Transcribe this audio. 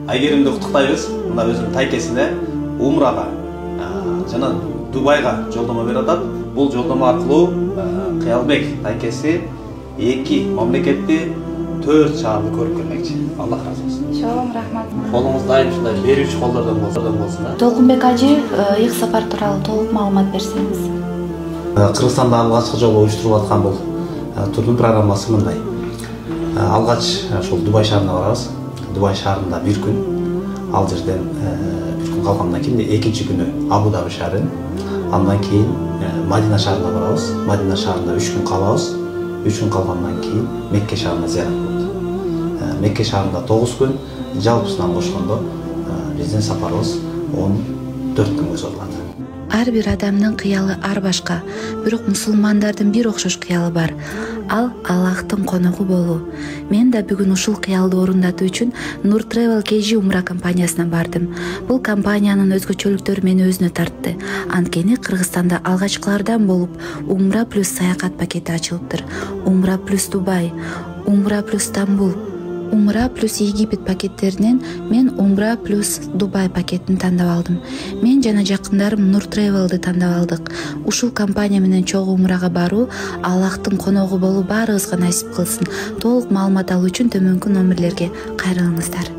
Айгеримди куттуктайбыз. Мына өзүнүн тайкесине умрага жана Дубайга жолдомо берип атат. Бул жолдомо аркылуу Кыялбек тайкеси 2 мамлекетти 4 шаарды көрүп келмекчи. Аллах разы болсун. Чоң рахмат. Колуңуз дайым ушундай берүүчү колдордон болсун. Толкунбек ажы, их сапар тууралуу толук маалымат берсеңиз. Кыргызстанда алгачкы жолу уюштурулуп аткан бул турдун программасы мындай. Алгач ошол Дубай шаарына барабыз. Дубай шаарында бир күн, ал жерден бир күн калгандан кийин экинчи күнү Абу Даби шаарын, андан кийин Мадина шаарына барабыз. Мадина шаарында 3 күн калабыз. 3 күн калгандан кийин Мекке шаарына зыярат болот. Мекке шаарында 9 күн, жалпысынан кошкондо биздин сапарыбыз 14 күнгө созулат. Ар бир адамдын кыялы ар башка, бирок мусулмандардын бир окшош кыялы бар. Ал Аллахтын коногу болуу. Мен да бүгүн ушул кыялды орундатуу үчүн Nur Travel KG умра компаниясына бардым. Бул компаниянын өзгөчөлүктөрү мени өзүнө тартты. Анткени Кыргызстанда алгачкылардан болуп Умра плюс саякат пакети ачылыптыр. Умра плюс Дубай, Умра плюс Стамбул, Умра плюс Египет пакеттеринен мен Умра плюс Дубай пакетин тандап алдым. Мен жана жакындарым Nur Travel'ды тандап алдык. Ушул компания менен чогуу умрага баруу Аллахтын коногу болуу баарыбызга насип кылсын. Толук маалымат алуу үчүн төмөнкү номерлерге кайрылыңыздар.